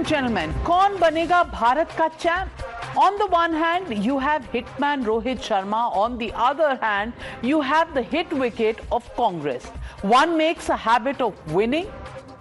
and gentlemen, कौन बनेगा भारत का champ? On the one hand, you have hitman Rohit Sharma. On the other hand, you have the hit wicket of Congress. One makes a habit of winning.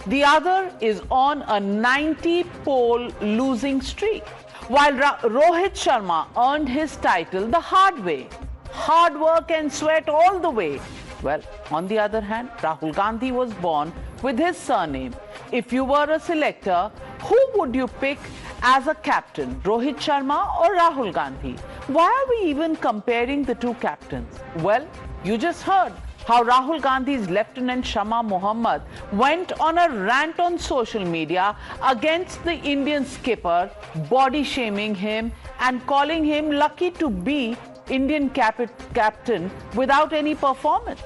The other is on a 90-pole losing streak. While Rohit Sharma earned his title the hard way. Hard work and sweat all the way. Well, on the other hand, Rahul Gandhi was born with his surname. If you were a selector, who would you pick as a captain, Rohit Sharma or Rahul Gandhi? Why are we even comparing the two captains? Well, you just heard how Rahul Gandhi's lieutenant Shama Mohamed went on a rant on social media against the Indian skipper, body shaming him and calling him lucky to be Indian captain without any performance.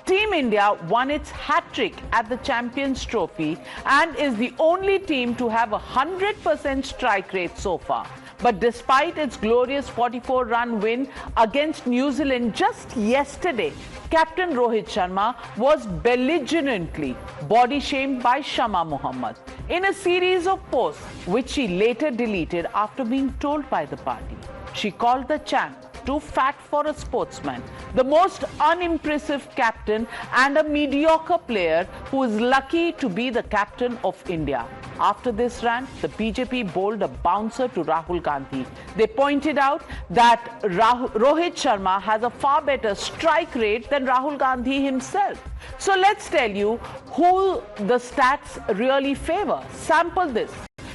Team India won its hat-trick at the Champions Trophy and is the only team to have a 100% strike rate so far. But despite its glorious 44-run win against New Zealand just yesterday, Captain Rohit Sharma was belligerently body-shamed by Shama Mohamed in a series of posts which she later deleted after being told by the party. She called the champ too fat for a sportsman, the most unimpressive captain and a mediocre player who is lucky to be the captain of India. After this rant, the BJP bowled a bouncer to Rahul Gandhi. They pointed out that Rohit Sharma has a far better strike rate than Rahul Gandhi himself. So let's tell you who the stats really favor. Sample this.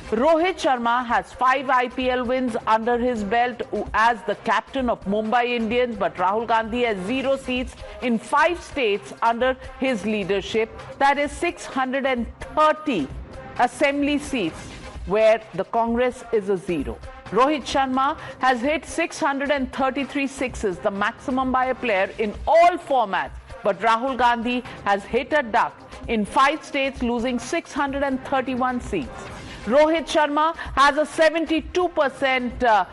Rohit Sharma has 5 IPL wins under his belt as the captain of Mumbai Indians, but Rahul Gandhi has 0 seats in 5 states under his leadership. That is 630 assembly seats, where the Congress is a 0. Rohit Sharma has hit 633 sixes, the maximum by a player in all formats, but Rahul Gandhi has hit a duck in 5 states, losing 631 seats. Rohit Sharma has a 72%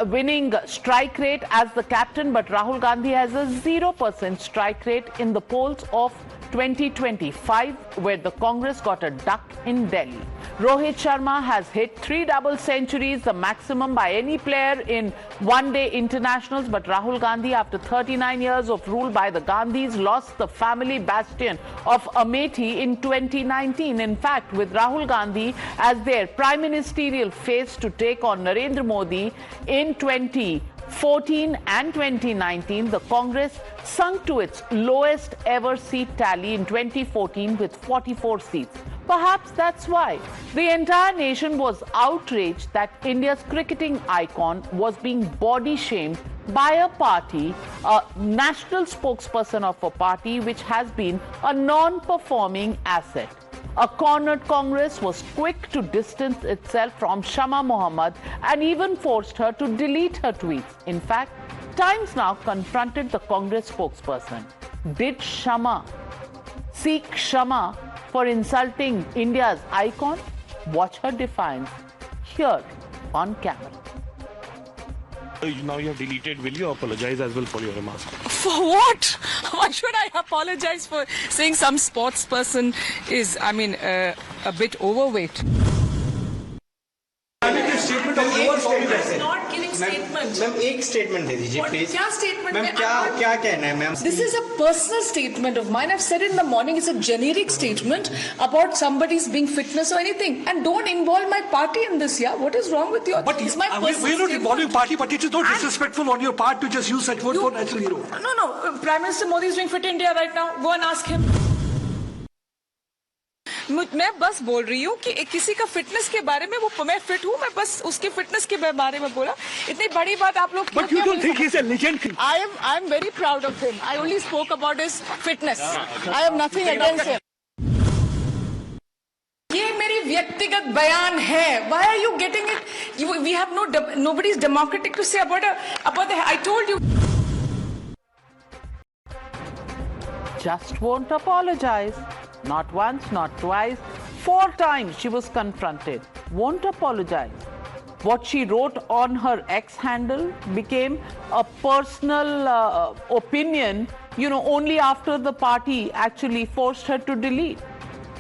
winning strike rate as the captain, but Rahul Gandhi has a 0% strike rate in the polls of 2025, where the Congress got a duck in Delhi. Rohit Sharma has hit 3 double centuries, the maximum by any player in one-day internationals, but Rahul Gandhi, after 39 years of rule by the Gandhis, lost the family bastion of Amethi in 2019. In fact, with Rahul Gandhi as their prime ministerial face to take on Narendra Modi in 2014 and 2019, the Congress sunk to its lowest ever seat tally in 2014 with 44 seats. Perhaps that's why the entire nation was outraged that India's cricketing icon was being body shamed by a party, a national spokesperson of a party which has been a non-performing asset. A cornered Congress was quick to distance itself from Shama Mohamed and even forced her to delete her tweets. In fact, Times Now confronted the Congress spokesperson. Did Shama seek Shama for insulting India's icon? Watch her defiance here on camera. Now you have deleted. Will you apologize as well for your remarks? For what? Why should I apologize for saying some sports person is, a bit overweight? Not giving statement. Ma'am एक statement दे दीजिए please. क्या statement? Ma'am क्या कहना है ma'am? This is a personal statement of mine. I've said it in the morning. It's a generic statement about somebody's being fitness or anything. And don't involve my party in this, yeah? What is wrong with you? But it's my personal we're not involving party, but it is not disrespectful on your part to just use such word for natural hero. No. Prime Minister Modi is doing Fit India right now. Go and ask him. मैं बस बोल रही हूँ कि किसी का fitness के बारे में, वो मैं फिट हूँ, मैं बस उसके फिटनेस के बारे में बोला. इतनी बड़ी बात आप लोग. But you don't think he's a legend? I am very proud of him. I only spoke about his fitness. I have nothing against him. ये मेरी व्यक्तिगत बयान है. Why are you getting it? We have nobody is democratic to say about the. I told you. Just won't apologize. Not once, not twice, 4 times she was confronted. Won't apologize. What she wrote on her X handle became a personal opinion, only after the party actually forced her to delete.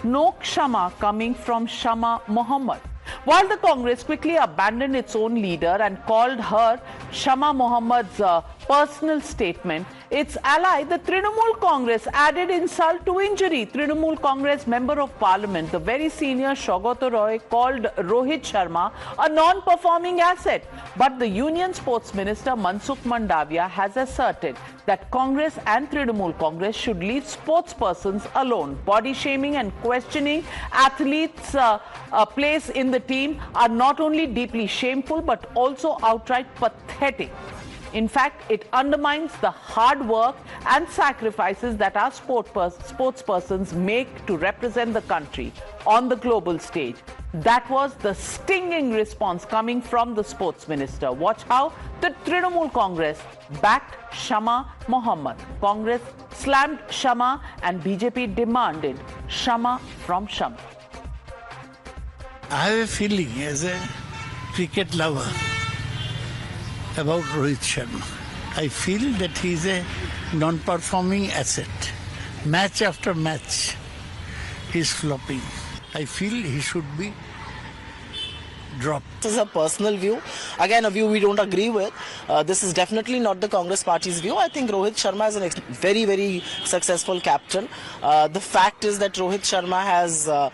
No Kshama coming from Shama Mohamed. While the Congress quickly abandoned its own leader and called her Shama Mohammed's personal statement, its ally, the Trinamool Congress, added insult to injury. Trinamool Congress Member of Parliament, the very senior Shogoto Roy, called Rohit Sharma a non-performing asset. But the Union Sports Minister Mansukh Mandavia has asserted that Congress and Trinamool Congress should leave sports persons alone. Body shaming and questioning athletes' place in the team are not only deeply shameful but also outright pathetic. In fact, it undermines the hard work and sacrifices that our sports persons make to represent the country on the global stage. That was the stinging response coming from the sports minister. Watch how the Trinamool Congress backed Shama Mohamed. Congress slammed Shama and BJP demanded Shama from Shama. I have a feeling as a cricket lover about Rohit Sharma. I feel that he is a non-performing asset. Match after match, he is flopping. I feel he should be dropped. This is a personal view. Again, a view we don't agree with. This is definitely not the Congress party's view. I think Rohit Sharma is a very, very successful captain. The fact is that Rohit Sharma has a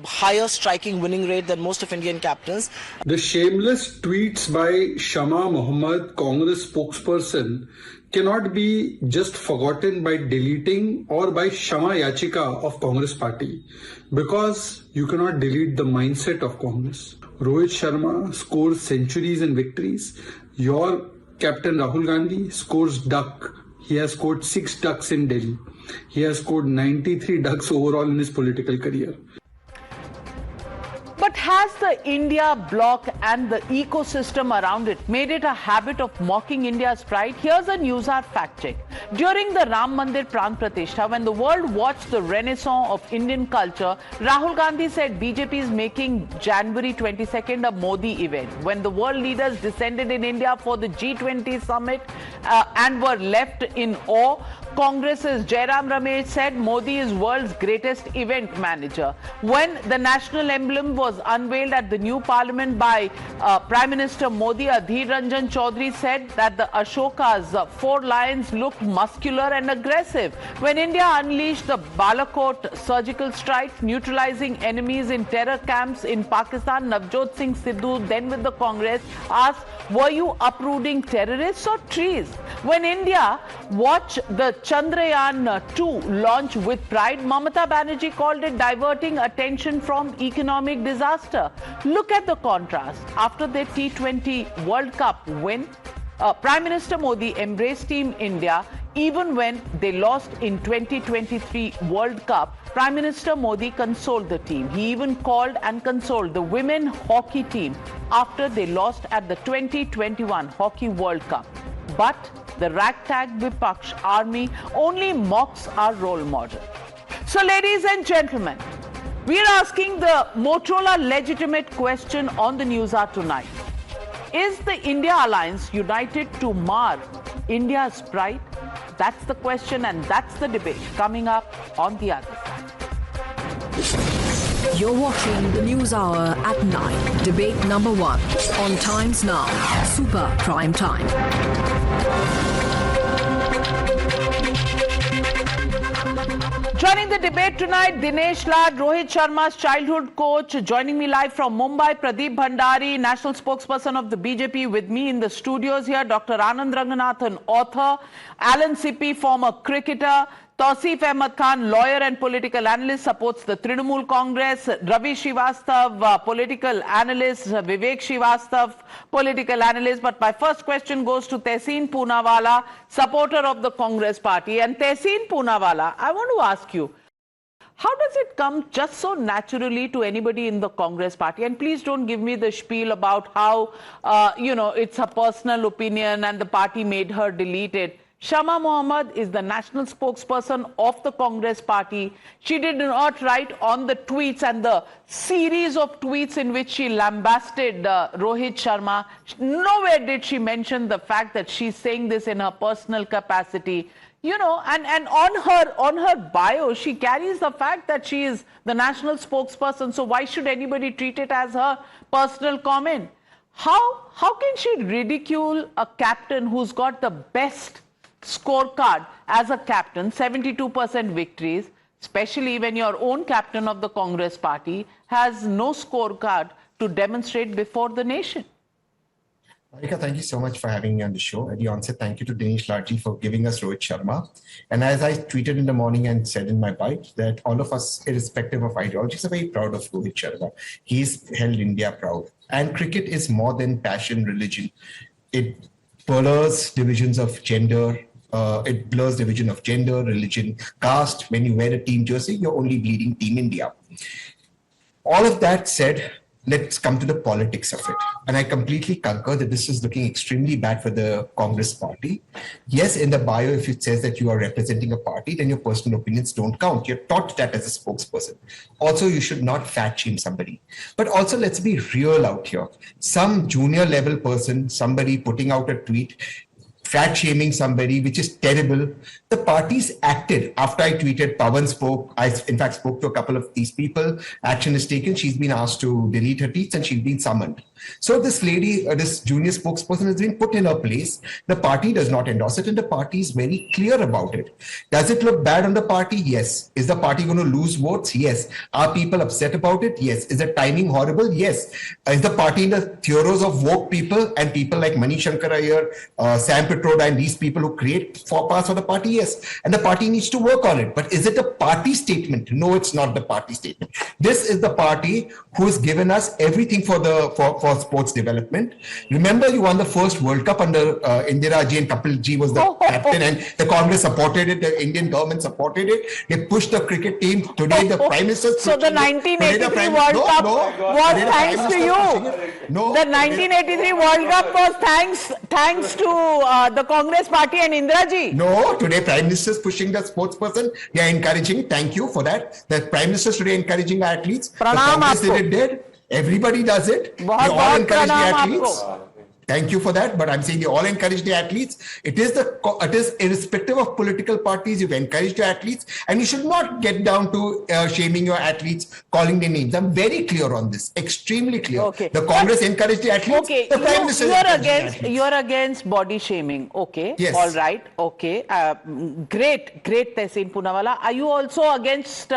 higher striking winning rate than most of Indian captains. The shameless tweets by Shama Mohamed, Congress spokesperson, cannot be just forgotten by deleting or by Shama Yachika of Congress party, because you cannot delete the mindset of Congress. Rohit Sharma scores centuries and victories. Your captain Rahul Gandhi scores duck. He has scored 6 ducks in Delhi. He has scored 93 ducks overall in his political career. But has the India bloc and the ecosystem around it made it a habit of mocking India's pride? Here's a Newshour fact check. During the Ram Mandir Pran Pratishtha, when the world watched the renaissance of Indian culture, Rahul Gandhi said BJP is making January 22nd a Modi event. When the world leaders descended in India for the G20 summit and were left in awe, Congress's Jairam Ramesh said Modi is world's greatest event manager. When the national emblem was unveiled at the new parliament by Prime Minister Modi, Adhir Ranjan Chaudhary said that the Ashoka's 4 lions looked muscular and aggressive. When India unleashed the Balakot surgical strikes, neutralizing enemies in terror camps in Pakistan, Navjot Singh Sidhu, then with the Congress, asked, were you uprooting terrorists or trees? When India watched the Chandrayaan-2 launch with pride, Mamata Banerjee called it diverting attention from economic disaster. Look at the contrast. After their T20 World Cup win, Prime Minister Modi embraced Team India even when they lost in 2023 World Cup. Prime Minister Modi consoled the team. He even called and consoled the women hockey team after they lost at the 2021 Hockey World Cup. But the ragtag Vipaksh army only mocks our role model. So, ladies and gentlemen, we are asking the Motorola legitimate question on the Newshour tonight. Is the India alliance united to mar India's pride? That's the question and that's the debate coming up on the other side. You're watching the News Hour at 9. Debate number 1 on Times Now. Super Prime Time. Joining the debate tonight, Dinesh Lad, Rohit Sharma's childhood coach. Joining me live from Mumbai, Pradeep Bhandari, national spokesperson of the BJP. With me in the studios here, Dr. Anand Ranganathan, author, Alan Sippy, former cricketer, Tausif Ahmed Khan, lawyer and political analyst, supports the Trinamool Congress, Ravi Srivastav, political analyst, Vivek Srivastav, political analyst. But my first question goes to Tehseen Poonawala, supporter of the Congress party. And Tehseen Poonawala, I want to ask you, how does it come just so naturally to anybody in the Congress party? And please don't give me the spiel about how, it's her personal opinion and the party made her delete it. Shama Mohamed is the national spokesperson of the Congress party. She did not write on the tweets and the series of tweets in which she lambasted Rohit Sharma. Nowhere did she mention the fact that she's saying this in her personal capacity. and on her bio, she carries the fact that she is the national spokesperson. So why should anybody treat it as her personal comment? How can she ridicule a captain who's got the best scorecard as a captain, 72% victories, especially when your own captain of the Congress party has no scorecard to demonstrate before the nation? Navika, thank you so much for having me on the show. At the onset, thank you to Dinesh Larji for giving us Rohit Sharma. And as I tweeted in the morning and said in my bite, that all of us, irrespective of ideologies, are very proud of Rohit Sharma. He's held India proud. And cricket is more than passion, religion. It blurs divisions of gender. It blurs division of gender, religion, caste. When you wear a team jersey, you're only bleeding Team India. All of that said, let's come to the politics of it. And I completely concur that this is looking extremely bad for the Congress party. Yes, in the bio, if it says that you are representing a party, then your personal opinions don't count. You're taught that as a spokesperson. Also, you should not fat shame somebody. But also, let's be real out here. Some junior level person, somebody putting out a tweet, fat shaming somebody, which is terrible. The parties acted. After I tweeted, Pawan spoke. I, in fact, spoke to a couple of these people. Action is taken. She's been asked to delete her tweets and she's been summoned. So this lady, this junior spokesperson has been put in her place. The party does not endorse it and the party is very clear about it. Does it look bad on the party? Yes. Is the party going to lose votes? Yes. Are people upset about it? Yes. Is the timing horrible? Yes. Is the party in the theories of woke people and people like Mani Shankar Iyer, Sam Petroda and these people who create faux pas for the party? Yes. And the party needs to work on it. But is it a party statement? No, it's not the party statement. This is the party who has given us everything for sports development. Remember, you won the first World Cup under Indira Ji and Kapil Ji was the captain and the Congress supported it, the Indian government supported it. They pushed the cricket team. Today the Prime Minister... So the 1983 World Cup was thanks to you. No. The 1983 World Cup was thanks to the Congress party and Indira Ji. No, today Prime Minister is pushing the sportsperson. They are encouraging. Thank you for that. The Prime Minister today encouraging our athletes. The Congress did it. Everybody does it. They all encourage the athletes. Thank you for that. But I'm saying they all encourage the athletes. It is irrespective of political parties. You've encouraged your athletes and you should not get down to shaming your athletes, calling their names. I'm very clear on this. Extremely clear. Okay. The Congress encouraged the athletes. Okay. The Prime Minister you're against body shaming. Okay. Yes. All right. Okay. Great, Tehseen Poonawalla. Are you also against,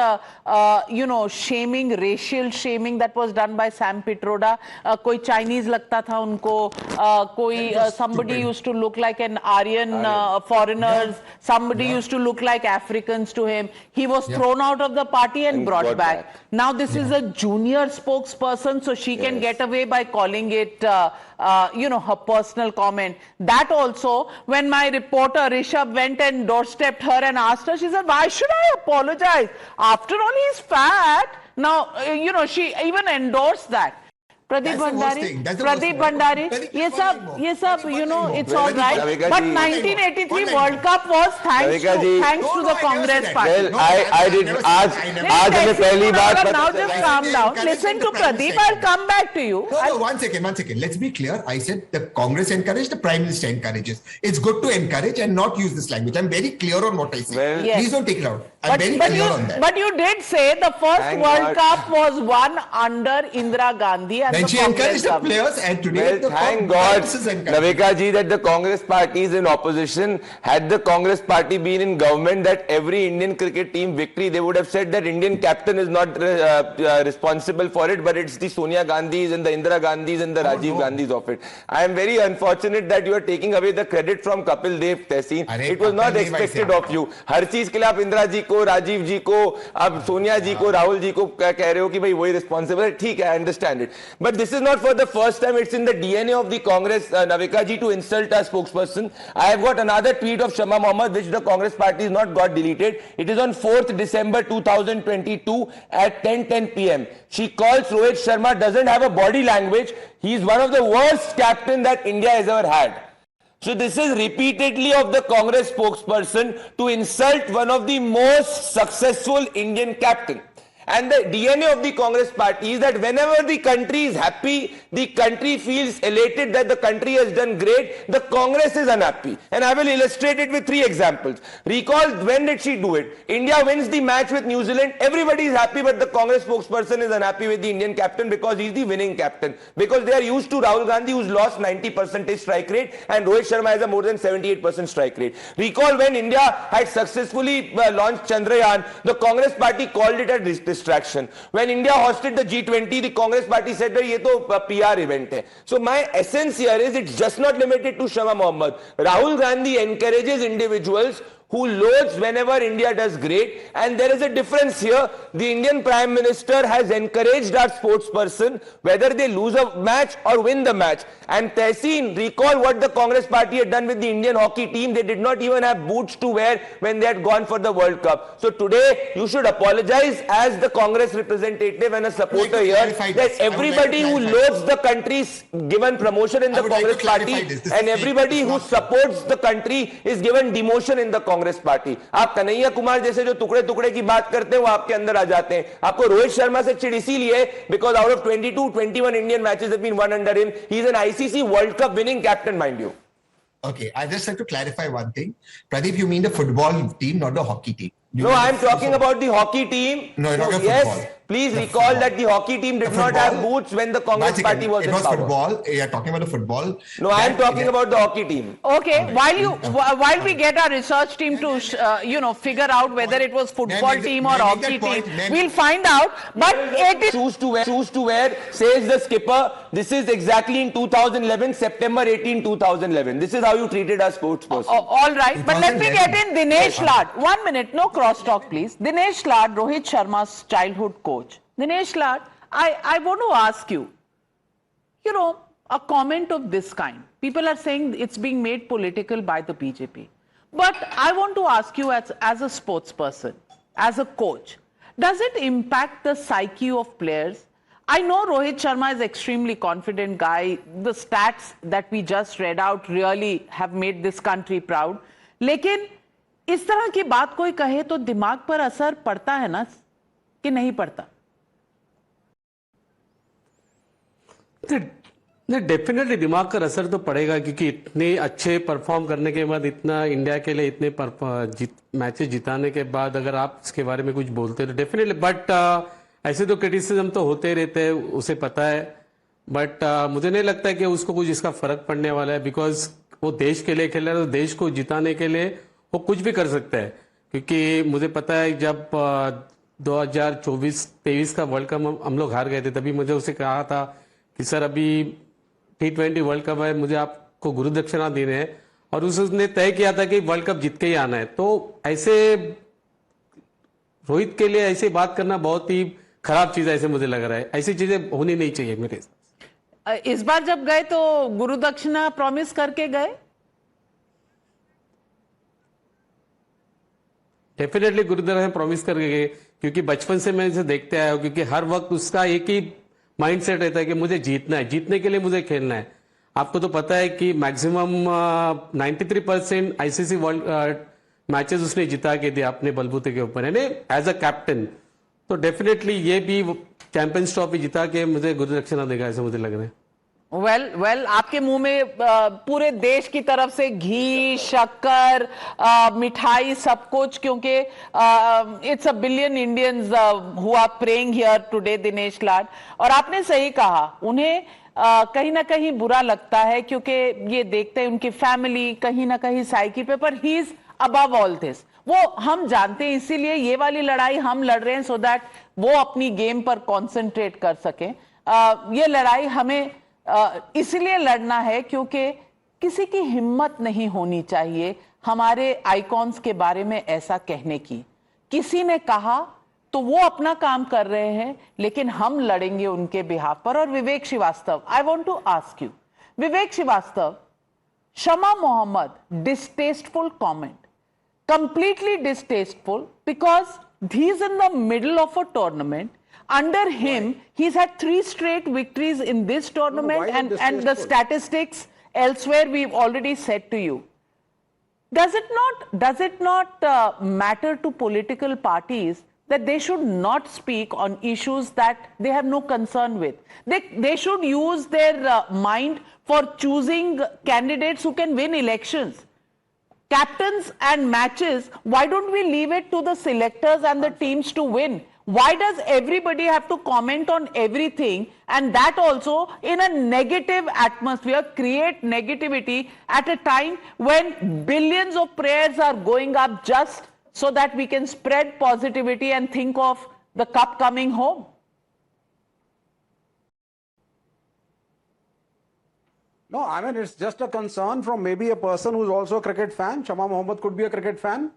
shaming, racial shaming that was done by Sam Petroda? Koi Chinese lagta tha unko. Somebody used to look like an Aryan foreigners, somebody used to look like Africans to him. He was thrown out of the party and brought back. Now this is a junior spokesperson, so she can get away by calling it, her personal comment. That also, when my reporter Rishabh went and doorstepped her and asked her, she said, why should I apologize? After all, he's fat. Now, she even endorsed that. Pradeep Bhandari, yes, it's all right. But 1983 World Cup was thanks to the Congress party. Well, I did now just calm down. Listen to Pradeep. I'll come back to you. No, one second. Let's be clear. I said the Congress encouraged, the Prime Minister encourages. It's good to encourage and not use this language. I'm very clear on what I say. Well, please don't take it out. I'm very clear on that. But you did say the first World Cup was won under Indira Gandhi. Then she encouraged the players and today thank God, Navika ji, that the Congress party is in opposition. Had the Congress party been in government, that every Indian cricket team victory, they would have said that Indian captain is not responsible for it, but it's the Sonia Gandhis and the Indira Gandhis and the Rajiv Gandhis of it. I am very unfortunate that you are taking away the credit from Kapil Dev, Tehseen. It was not expected of you. हर चीज के लिए आप इंदिरा जी को, राजीव जी को, आप सोनिया जी को, राहुल जी को कह रहे हो कि भाई वही responsible है. ठीक है, I understand it. But this is not for the first time. It's in the DNA of the Congress, Navika ji, to insult our spokesperson. I have got another tweet of Shama Mohamed, which the Congress party has not got deleted. It is on 4th December 2022 at 10:10 p.m. She calls Rohit Sharma doesn't have a body language. He is one of the worst captain that India has ever had. So this is repeatedly of the Congress spokesperson to insult one of the most successful Indian captain. And the DNA of the Congress party is that whenever the country is happy, the country feels elated that the country has done great, the Congress is unhappy. And I will illustrate it with 3 examples. Recall, when did she do it? India wins the match with New Zealand. Everybody is happy, but the Congress spokesperson is unhappy with the Indian captain because he's the winning captain. Because they are used to Rahul Gandhi, who's lost 90% strike rate, and Rohit Sharma has a more than 78% strike rate. Recall when India had successfully launched Chandrayaan, the Congress party called it a distraction. When India hosted the G20, the Congress party said that this is a PR event. So my essence here is it's just not limited to Shama Mohamed. Rahul Gandhi encourages individuals who loads whenever India does great, and there is a difference here. The Indian Prime Minister has encouraged our sportsperson whether they lose a match or win the match. And Tehseen, recall what the Congress party had done with the Indian hockey team. They did not even have boots to wear when they had gone for the World Cup. So today you should apologize as the Congress representative and a supporter here that everybody who loads the country is given promotion in the Congress party, and everybody who supports the country is given demotion in the Congress party. आप कन्हैया कुमार जैसे जो टुकड़े टुकड़े की बात करते हैं वो आपके अंदर आ जाते हैं. आपको रोहित शर्मा से चिढ़ इसीलिए because out of 21 Indian matches have been won under him. He is an ICC World Cup winning captain, mind you. Okay, I just have to clarify one thing. Pradeep, you mean the football team, not the hockey team? No, I am talking about the hockey team. No, not football. Yes, please recall that the hockey team did not have boots when the Congress party was in power. It was football. You are talking about the football. No, I am talking about the hockey team. Okay, while we get our research team to figure out whether it was football team or hockey team, we'll find out. But it is choose to wear, says the skipper. This is exactly in 2011, September 18, 2011. This is how you treated our sports person. All right, but let me get in Dinesh Lad. 1 minute, no crosstalk, please. Dinesh Lad, Rohit Sharma's childhood coach. Dinesh Lad, I want to ask you, a comment of this kind. People are saying it's being made political by the BJP. But I want to ask you as a sportsperson, as a coach, does it impact the psyche of players? I know Rohit Sharma is an extremely confident guy. The stats that we just read out really have made this country proud. लेकिन इस तरह की बात कोई कहे तो दिमाग पर असर पड़ता है ना कि नहीं पड़ता? डेफिनेटली दिमाग का असर तो पड़ेगा क्योंकि इतने अच्छे परफॉर्म करने के बाद इतना इंडिया के लिए इतने मैचेस जिताने के बाद अगर आप इसके बारे में कुछ बोलते तो डेफिनेटली बट ऐसे तो क्रिटिसिज्म तो होते रहते हैं उसे पता है बट मुझे नहीं लगता है कि उसको कुछ इसका फर्क पड़ने वाला है बिकॉज वो देश के लिए खेल रहा है तो देश को जिताने के लिए वो कुछ भी कर सकता है क्योंकि मुझे पता है जब 2024-23 का वर्ल्ड कप हम लोग हार गए थे तभी मुझे उसे कहा था कि सर अभी T20 वर्ल्ड कप है मुझे आपको गुरु दक्षिणा देने हैं और उसने तय किया था कि वर्ल्ड कप जीत के ही आना है तो ऐसे रोहित के लिए ऐसे बात करना बहुत ही खराब चीज है ऐसे मुझे लग रहा है ऐसी चीजें होनी नहीं चाहिए मेरे साथ. इस बार जब गए तो गुरु दक्षिणा प्रॉमिस करके गए? डेफिनेटली गुरुद्वारा में प्रॉमिस करके गए क्योंकि बचपन से मैं इसे देखते आया हूं क्योंकि हर वक्त उसका एक ही माइंडसेट रहता है कि मुझे जीतना है जीतने के लिए मुझे खेलना है. आपको तो पता है कि मैक्सिमम 93% आईसीसी वर्ल्ड मैचेस उसने जिता के दिए अपने बलबूते के ऊपर है एज अ कैप्टन तो डेफिनेटली ये भी चैंपियंस ट्रॉफी जिता के मुझे गुरु दक्षिणा देगा ऐसा मुझे लग रहा है. वेल आपके मुंह में पूरे देश की तरफ से घी शक्कर मिठाई सब कुछ क्योंकि it's a billion Indians who are praying here today Dinesh Lad और आपने सही कहा उन्हें कहीं ना कहीं बुरा लगता है क्योंकि ये देखते हैं उनकी फैमिली कहीं ना कहीं साइकी पे पर he is above all this वो हम जानते हैं इसीलिए ये वाली लड़ाई हम लड़ रहे हैं सो दैट वो अपनी गेम पर कॉन्सेंट्रेट कर सके. ये लड़ाई हमें इसलिए लड़ना है क्योंकि किसी की हिम्मत नहीं होनी चाहिए हमारे आइकॉन्स के बारे में ऐसा कहने की. किसी ने कहा तो वो अपना काम कर रहे हैं लेकिन हम लड़ेंगे उनके बिहाफ पर. और Vivek Srivastava, I want to ask you Vivek Srivastava, Shama Mohammed distasteful comment, completely distasteful because he's in the middle of a tournament. Under him, he's had 3 straight victories in this tournament and the statistics elsewhere we've already said to you. Does it not matter to political parties that they should not speak on issues that they have no concern with. They should use their mind for choosing candidates who can win elections. Captains and matches, why don't we leave it to the selectors and the teams to win? Why does everybody have to comment on everything, and that also in a negative atmosphere, create negativity at a time when billions of prayers are going up just so that we can spread positivity and think of the cup coming home? No, I mean, it's just a concern from maybe a person who's also a cricket fan. Shama Mohamed could be a cricket fan.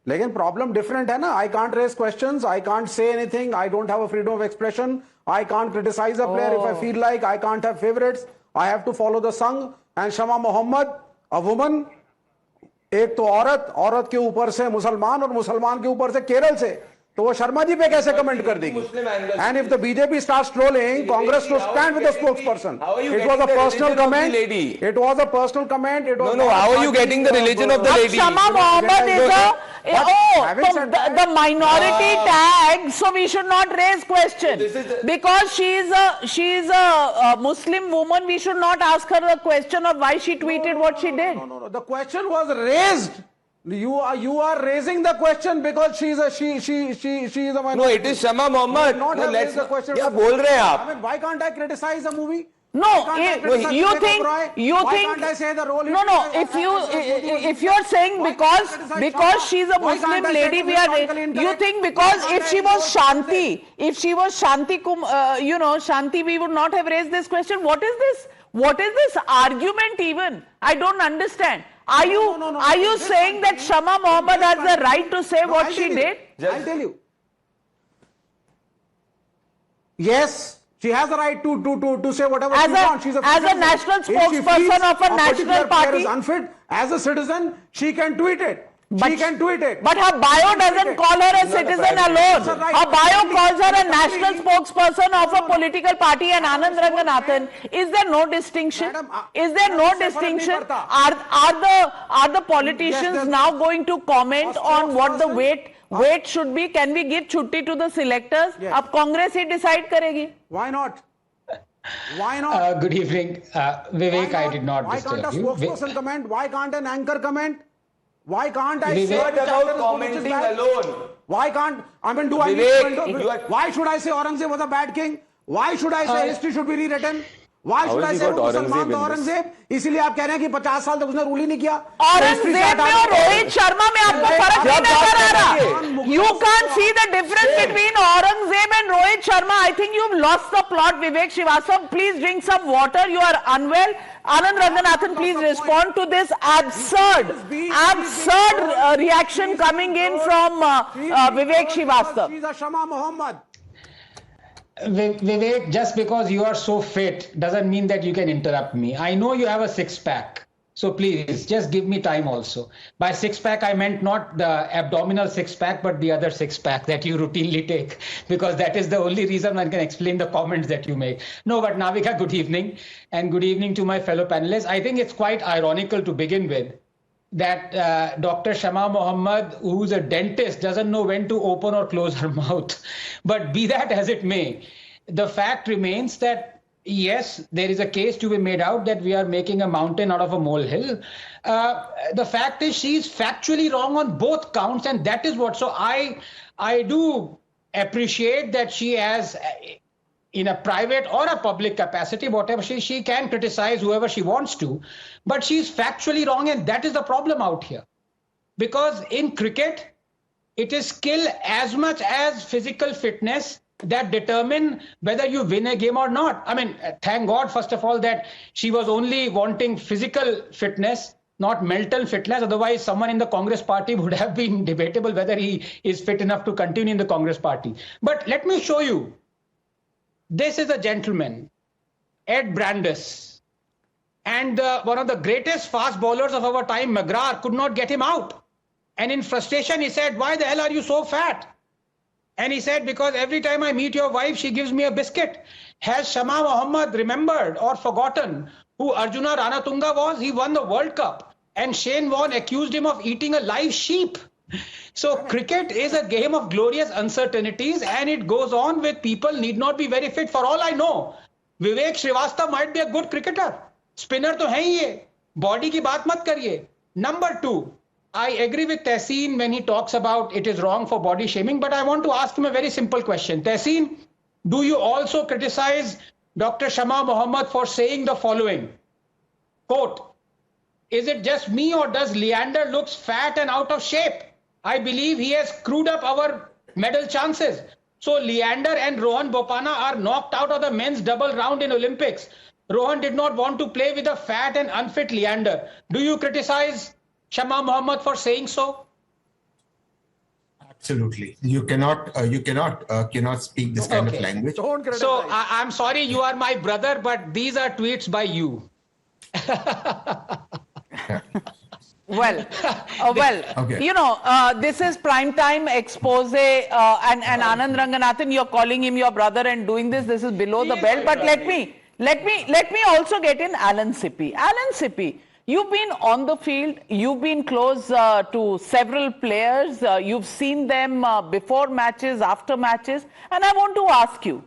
Lekin problem different hai na. I can't raise questions. I can't say anything. I don't have a freedom of expression. I can't criticize a player if I feel like. I can't have favorites. I have to follow the song. And Shama Mohamed, a woman, एक तो औरत के ऊपर से मुसलमान और मुसलमान के ऊपर से केरल से, तो वो शर्मा जी पे कैसे कमेंट कर देगी? And if the BJP starts trolling Congress to stand with the spokesperson, it was a personal comment. It was a personal comment. It was no. How are you getting the religion of the lady? Shama Mohamed is the minority tag, so we should not raise question because she is a Muslim woman. We should not ask her the question of why she tweeted what she did. No. The question was raised. You are raising the question because she is a minority. No, it is Shama Mohamed. Not raise the question. क्या बोल रहे हैं आप? I mean, why can't I criticize a movie? No, you think can't I say the role? No. If you're saying because she's a Muslim lady, you think because if she was Shanti, Shanti, we would not have raised this question. What is this? What is this argument even? I don't understand. Are you saying that Shama Mohamed has the right to say what she did? I'll tell you. Yes, she has the right to say whatever she wants. She's as a national spokesperson of a national party. Is unfit as a citizen, she can tweet it. She can tweet it. But her bio doesn't call her a citizen alone. Her bio calls her a national spokesperson of a political party and Anand Ranganathan. Is there no distinction? Is there no distinction? Are the politicians now going to comment on what the weight should be? Can we give chutti to the selectors? Ab Congress he decide करेगी. Why not? Why not? Good evening. Vivek, I did not disturb you. Why can't a spokesperson comment? Why can't an anchor comment? Why can't I say about commenting alone? Why can't, why should I say Aurangzeb was a bad king? Why should I say history should be rewritten? Why should I say Musalman Aurangzeb? इसीलिए आप कह रहे हैं कि 50 साल तक उसने rule ही नहीं किया. औरंगजेब में और रोहित शर्मा में आपको फर्क नहीं नजर आ रहा. You can't see the difference between Aurangzeb and Rohit Sharma. I think you've lost the plot, Vivek Srivastava. Please drink some water. You are unwell. Anand Ranganathan, please respond to this absurd reaction coming in from Vivek Srivastava. She's a Shama Mohamed. Vivek, just because you are so fit doesn't mean that you can interrupt me. I know you have a six-pack, so please just give me time also. By six-pack, I meant not the abdominal six-pack, but the other six-pack that you routinely take, because that is the only reason I can explain the comments that you make. No, but Navika, good evening, and good evening to my fellow panelists. I think it's quite ironical to begin with that Dr. Shama Mohamed, who's a dentist, doesn't know when to open or close her mouth. But be that as it may, the fact remains that, yes, there is a case to be made out that we are making a mountain out of a molehill. The fact is she's factually wrong on both counts, and that is what. So I do appreciate that she has, in a private or a public capacity, whatever, she can criticize whoever she wants to, but she's factually wrong, and that is the problem out here. Because in cricket, it is skill as much as physical fitness that determine whether you win a game or not. I mean, thank God, first of all, that she was only wanting physical fitness, not mental fitness. Otherwise, someone in the Congress party would have been debatable whether he is fit enough to continue in the Congress party. But let me show you. This is a gentleman, Ed Brandes, and one of the greatest fast bowlers of our time, McGrath, could not get him out. And in frustration, he said, "Why the hell are you so fat?" And he said, "Because every time I meet your wife, she gives me a biscuit." Has Shama Mohamed remembered or forgotten who Arjuna Ranatunga was? He won the World Cup, and Shane Warne accused him of eating a live sheep. So cricket is a game of glorious uncertainties, and it goes on with people need not be very fit. For all I know, Vivek Srivastava might be a good cricketer. Spinner to hai hi hai. Body ki baat mat kariye. Number two, I agree with Tehseen when he talks about it is wrong for body shaming, but I want to ask him a very simple question. Tehseen, do you also criticize Dr. Shama Mohamed for saying the following, quote, "Is it just me or does Leander looks fat and out of shape? I believe he has screwed up our medal chances." So Leander and Rohan Bopanna are knocked out of the men's double round in Olympics. Rohan did not want to play with a fat and unfit Leander. Do you criticize Shama Mohamed for saying so? Absolutely. You cannot speak this kind of language. So I'm sorry, you are my brother, but these are tweets by you. Well, Okay. you know, this is prime time expose, and Anand Ranganathan, you're calling him your brother and doing this. This is below the belt. But let me also get in Alan Sippy. Alan Sippy, you've been on the field. You've been close to several players. You've seen them before matches, after matches, and I want to ask you,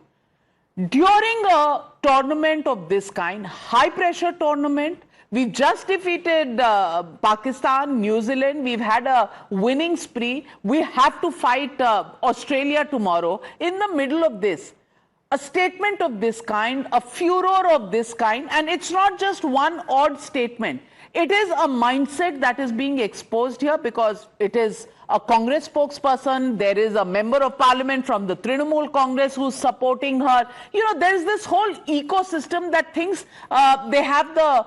during a tournament of this kind, high pressure tournament, we've just defeated Pakistan, New Zealand. We've had a winning spree. We have to fight Australia tomorrow. In the middle of this, a statement of this kind, a furor of this kind, and it's not just one odd statement. It is a mindset that is being exposed here because it is a Congress spokesperson. There is a member of parliament from the Trinamool Congress who's supporting her. You know, there is this whole ecosystem that thinks they have the,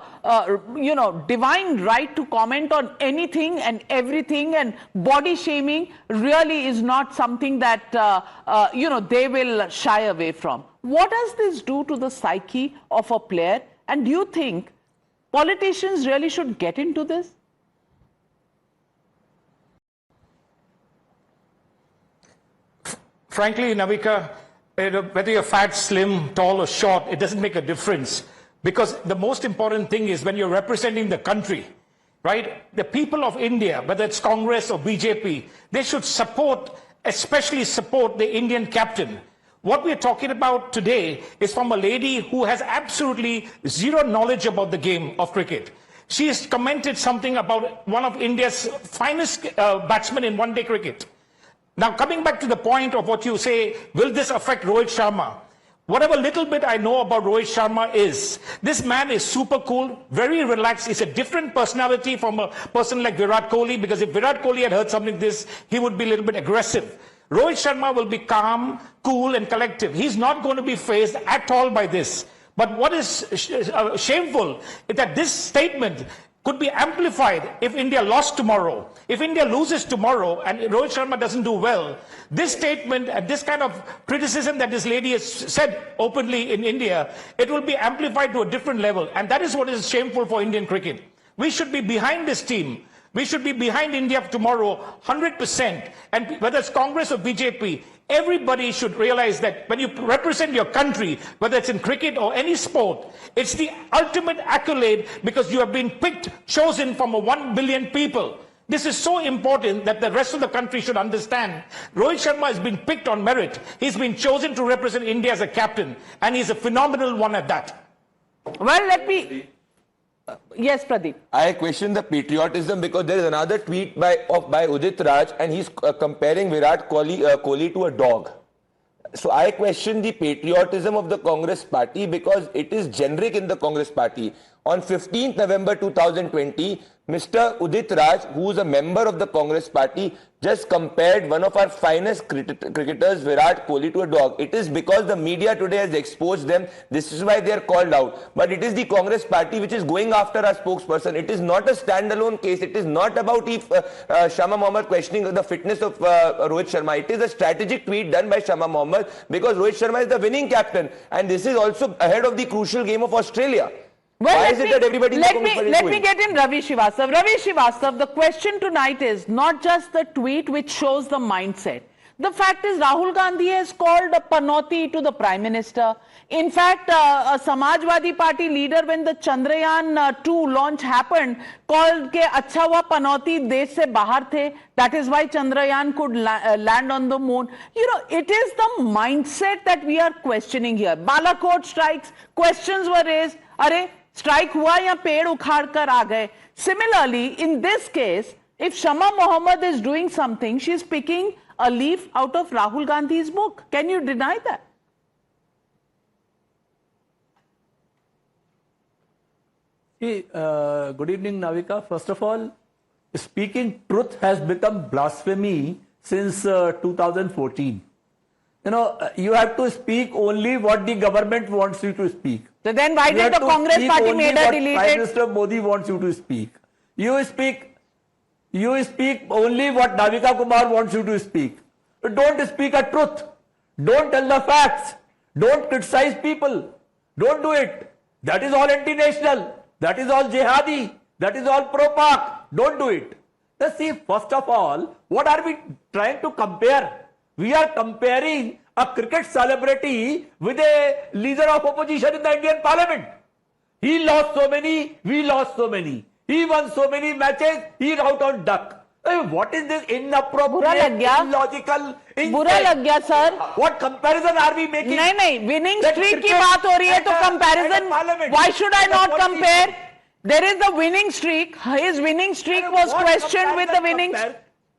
divine right to comment on anything and everything, and body shaming really is not something that, they will shy away from. What does this do to the psyche of a player? And do you think politicians really should get into this? Frankly, Navika, whether you're fat, slim, tall or short, it doesn't make a difference. Because the most important thing is when you're representing the country, right? The people of India, whether it's Congress or BJP, they should especially support the Indian captain. What we're talking about today is from a lady who has absolutely zero knowledge about the game of cricket. She has commented something about one of India's finest batsmen in one-day cricket. Now, coming back to the point of what you say, will this affect Rohit Sharma? Whatever little bit I know about Rohit Sharma is, this man is super cool, very relaxed. He's a different personality from a person like Virat Kohli, because if Virat Kohli had heard something like this, he would be a little bit aggressive. Rohit Sharma will be calm, cool and collective. He's not going to be fazed at all by this. But what is shameful is that this statement could be amplified if India lost tomorrow. If India loses tomorrow and Rohit Sharma doesn't do well, this statement and this kind of criticism that this lady has said openly in India, it will be amplified to a different level. And that is what is shameful for Indian cricket. We should be behind this team. We should be behind India tomorrow 100%. And whether it's Congress or BJP, everybody should realize that when you represent your country, whether it's in cricket or any sport, it's the ultimate accolade because you have been picked, chosen from 1 billion people. This is so important that the rest of the country should understand. Rohit Sharma has been picked on merit. He's been chosen to represent India as a captain, and he's a phenomenal one at that. Well, let me... yes, Pradeep. I question the patriotism because there is another tweet by Udit Raj, and he's comparing Virat Kohli to a dog. So I question the patriotism of the Congress party because it is generic in the Congress party. On 15th November 2020, Mr. Udit Raj, who is a member of the Congress party, just compared one of our finest cricketers, Virat Kohli, to a dog. It is because the media today has exposed them. This is why they are called out. But it is the Congress party which is going after our spokesperson. It is not a standalone case. It is not about Shama Mohamed questioning the fitness of Rohit Sharma. It is a strategic tweet done by Shama Mohamed because Rohit Sharma is the winning captain. And this is also ahead of the crucial game of Australia. Well, why is it that everybody let me get in Ravi Srivastava. Ravi Srivastava, the question tonight is not just the tweet which shows the mindset. The fact is Rahul Gandhi has called a panoti to the Prime Minister. In fact, a Samajwadi Party leader, when the Chandrayaan 2 launch happened, called ke acha hua panoti desh se bahar the. That is why Chandrayaan could land on the moon. You know, it is the mindset that we are questioning here. Balakot strikes, questions were raised. Are strike hua ya ped ukhad kar aa gaye. Similarly, in this case, if Shama Mohamed is doing something, she is picking a leaf out of Rahul Gandhi's book. Can you deny that? Good evening, Navika. First of all, speaking truth has become blasphemy since 2014. You know, you have to speak only what the government wants you to speak. So then why did the Congress party made her delete it? Prime Minister Modi wants you to speak. You speak only what Navika Kumar wants you to speak. Don't speak a truth. Don't tell the facts. Don't criticize people. Don't do it. That is all anti-national. That is all jihadi. That is all pro-Pak. Don't do it. Now see, first of all, what are we trying to compare? We are comparing a cricket celebrity with a leader of opposition in the Indian Parliament. He lost so many, we lost so many. He won so many matches, he is out on duck. What is this inappropriate, illogical? बुरा लग गया sir. What comparison are we making? नहीं, winning streak की बात हो रही है तो comparison. Why should I not compare? There is the winning streak. His winning streak was questioned with the winning.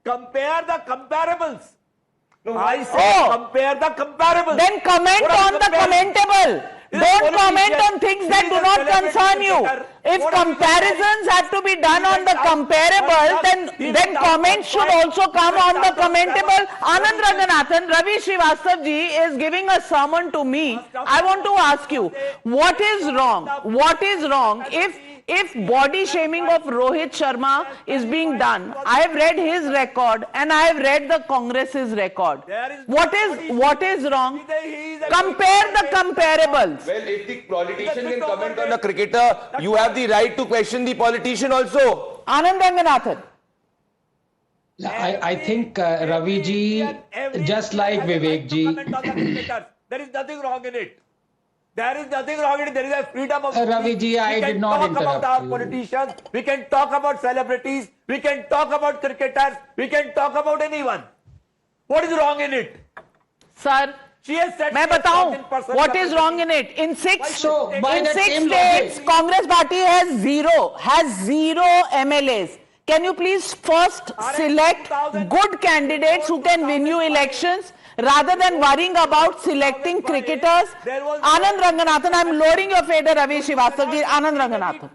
Compare the comparables. I say compare the comparables. Then comment on the commentable. Don't comment on things that do not concern you. If comparisons have to be done on the comparable, then comments should also come on the commentable. Anand Ranganathan, Ravi Srivastava ji is giving a sermon to me. I want to ask you, what is wrong? What is wrong if body shaming of Rohit Sharma is being done? I have read his record and I have read the Congress's record. What is wrong? Compare the comparables. Well, if the politician can comment on a cricketer, you have the right to question the politician also. Anand Ranganathan. I think Ravi ji, just like Vivek ji. There is nothing wrong in it. There is nothing wrong in it. There is a freedom of Ravi ji, I did not interrupt. We can talk about our politicians. We can talk about celebrities. We can talk about cricketers. We can talk about anyone. What is wrong in it? Sir, मैं बताऊं what is wrong in it. In six states, Congress party has zero MLAs. Can you please first select good candidates who can win you elections rather than worrying about selecting cricketers? Anand Ranganathan, I'm lowering your fader, Ravi Srivastava ji. Anand Ranganathan.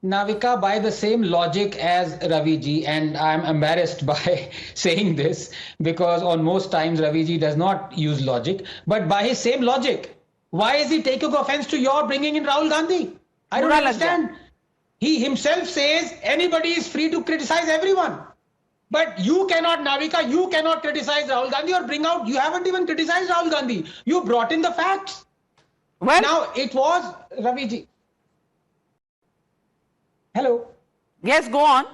Navika, by the same logic as Ravi ji, and I'm embarrassed by saying this because on most times Ravi ji does not use logic, but by his same logic, why is he taking offense to your bringing in Rahul Gandhi? I don't understand. He himself says anybody is free to criticize everyone. But you cannot, Navika, you cannot criticize Rahul Gandhi or bring out, you haven't even criticized Rahul Gandhi. You brought in the facts. Well, now it was Ravi ji. Hello. Yes, go on.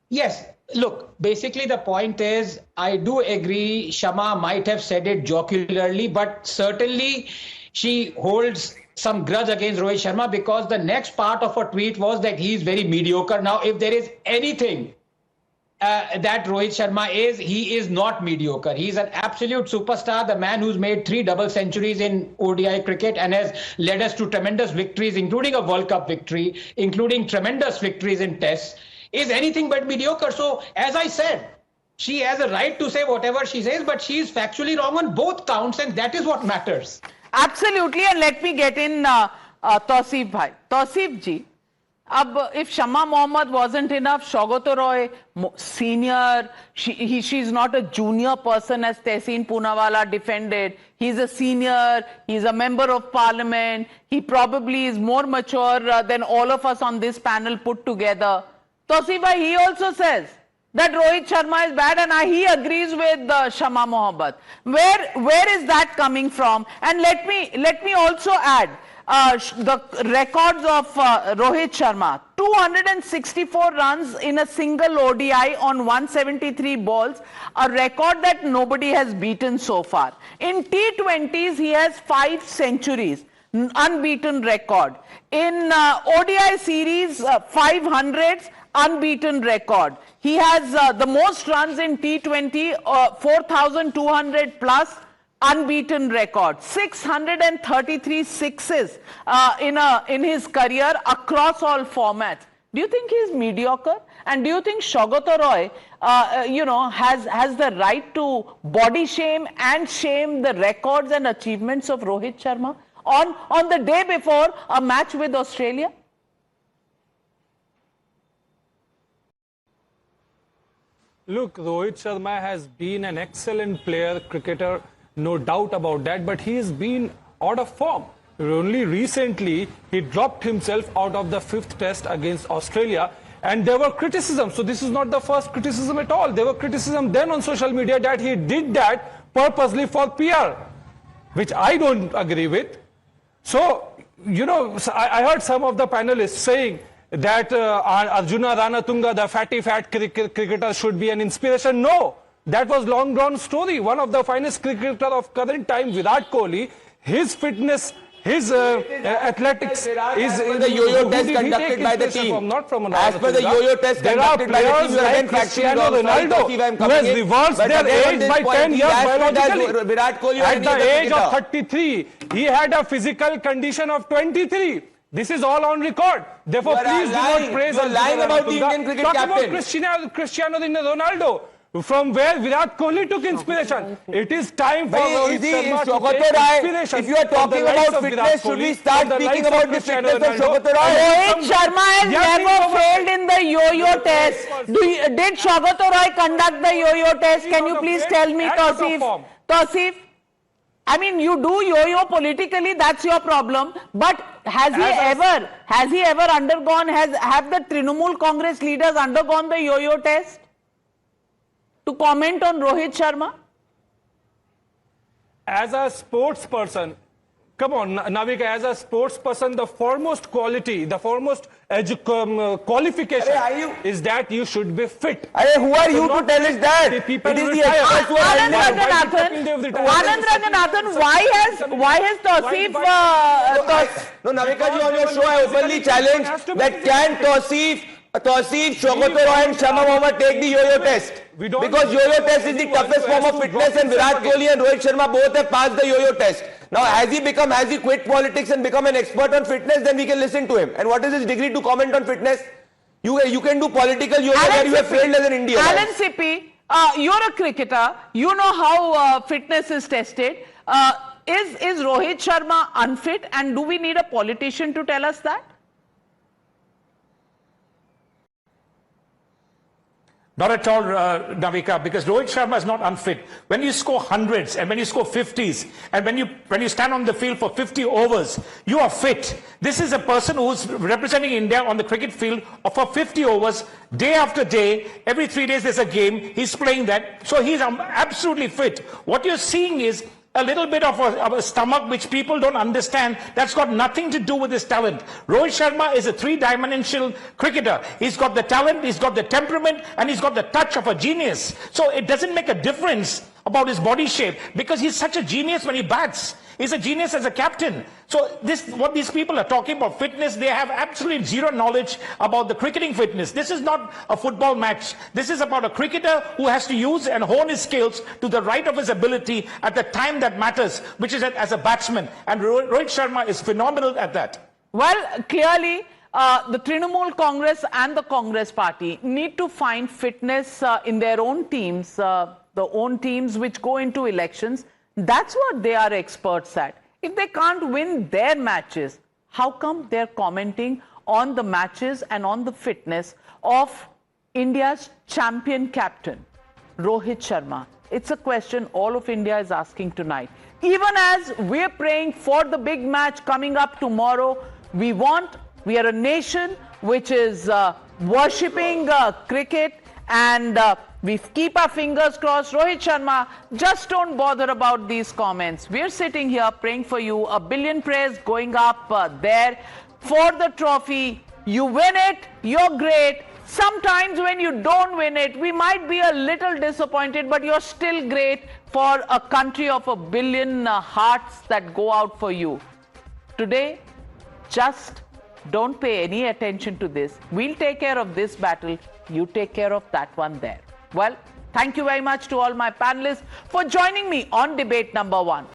Yes. Look, basically the point is, I do agree Shama might have said it jocularly, but certainly she holds some grudge against Rohit Sharma because the next part of her tweet was that he is very mediocre. Now, if there is anything that Rohit Sharma is, he is not mediocre. He is an absolute superstar, the man who's made 3 double centuries in ODI cricket and has led us to tremendous victories, including a World Cup victory, including tremendous victories in tests, is anything but mediocre. So, as I said, she has a right to say whatever she says, but she is factually wrong on both counts, and that is what matters. Absolutely, and let me get in Tausif bhai. Tausif ji, if Shama Mohamed wasn't enough, Shaugato Roy, senior, she's not a junior person as Tehseen Poonawala defended. He's a senior, he's a member of parliament, he probably is more mature than all of us on this panel put together. Tausif bhai, he also says that Rohit Sharma is bad, and he agrees with Shama Mohamed. Where is that coming from? And let me also add, the records of Rohit Sharma. 264 runs in a single ODI on 173 balls, a record that nobody has beaten so far. In T20s, he has 5 centuries, unbeaten record. In ODI series, 500s, unbeaten record. He has the most runs in T20, 4,200 plus, unbeaten record. 633 sixes in his career across all formats. Do you think he's mediocre? And do you think Saugata Roy, has the right to body shame and shame the records and achievements of Rohit Sharma on the day before a match with Australia? Look, Rohit Sharma has been an excellent player, cricketer, no doubt about that, but he has been out of form. Only recently, he dropped himself out of the 5th test against Australia, and there were criticisms. So this is not the first criticism at all. There were criticism then on social media that he did that purposely for PR, which I don't agree with. So, I heard some of the panelists saying that Arjuna Ranatunga, the fat cricketer, should be an inspiration. No, that was long drawn story. One of the finest cricketer of current time, Virat Kohli, his fitness, his athletics is the yo-yo test conducted by the team. Not from as per the yo-yo test conducted by the team, like Cristiano Ronaldo, who has reversed their age by 10 years biologically. Virat Kohli at the age of 33, he had a physical condition of 23. This is all on record. Therefore, please do not praise us. Lying about the Indian cricket captain. Talk about Cristiano Ronaldo, from where Virat Kohli took inspiration. It is time for Rohit Sharma to take inspiration. If you are talking about fitness, should we start speaking about the fitness of Saugata Roy? Rohit Sharma has never failed in the yo-yo test. Did Saugata Roy conduct the yo-yo test? Can you please tell me, Tausif? I mean, you do yo-yo politically, that's your problem. But have the Trinamool Congress leaders undergone the yo-yo test to comment on Rohit Sharma? As a sports person, come on, Navika, as a sports person, the foremost quality, the foremost qualification is that you should be fit. Who are you to tell us that? It is the experts who are Anand Ranganathan, why has Tausif... No, Navika ji, on your show, I openly challenge that can Tausif, Saugata Roy and Shama Mohamed take the yo-yo test. Because yo-yo test is the toughest form of fitness, and Virat Kohli and Rohit Sharma both have passed the yo-yo test. Now, has he quit politics and become an expert on fitness? Then we can listen to him. And what is his degree to comment on fitness? You can do political yo-yo where you have failed as an Indian. Alan Sippy, you're a cricketer. You know how fitness is tested. Is Rohit Sharma unfit, and do we need a politician to tell us that? Not at all, Navika, because Rohit Sharma is not unfit. When you score hundreds and when you score 50s and when you stand on the field for 50 overs, you are fit. This is a person who's representing India on the cricket field for 50 overs, day after day. Every 3 days there's a game. He's playing that. So he's absolutely fit. What you're seeing is a little bit of a stomach which people don't understand. That's got nothing to do with his talent. Rohit Sharma is a 3-dimensional cricketer. He's got the talent, he's got the temperament, and he's got the touch of a genius. So it doesn't make a difference about his body shape, because he's such a genius when he bats. He's a genius as a captain. So what these people are talking about fitness, they have absolutely zero knowledge about the cricketing fitness. This is not a football match. This is about a cricketer who has to use and hone his skills to the right of his ability at the time that matters, which is as a batsman. And Rohit Sharma is phenomenal at that. Well, clearly, the Trinamool Congress and the Congress Party need to find fitness in their own teams, the own teams which go into elections. That's what they are experts at. If they can't win their matches, how come they're commenting on the matches and on the fitness of India's champion captain, Rohit Sharma? It's a question all of India is asking tonight. Even as we're praying for the big match coming up tomorrow, we are a nation which is worshipping cricket, and We keep our fingers crossed. Rohit Sharma, just don't bother about these comments. We're sitting here praying for you. A billion prayers going up there for the trophy. You win it, you're great. Sometimes when you don't win it, we might be a little disappointed, but you're still great for a country of a billion hearts that go out for you. Today, just don't pay any attention to this. We'll take care of this battle. You take care of that one there. Well, thank you very much to all my panelists for joining me on debate number 1.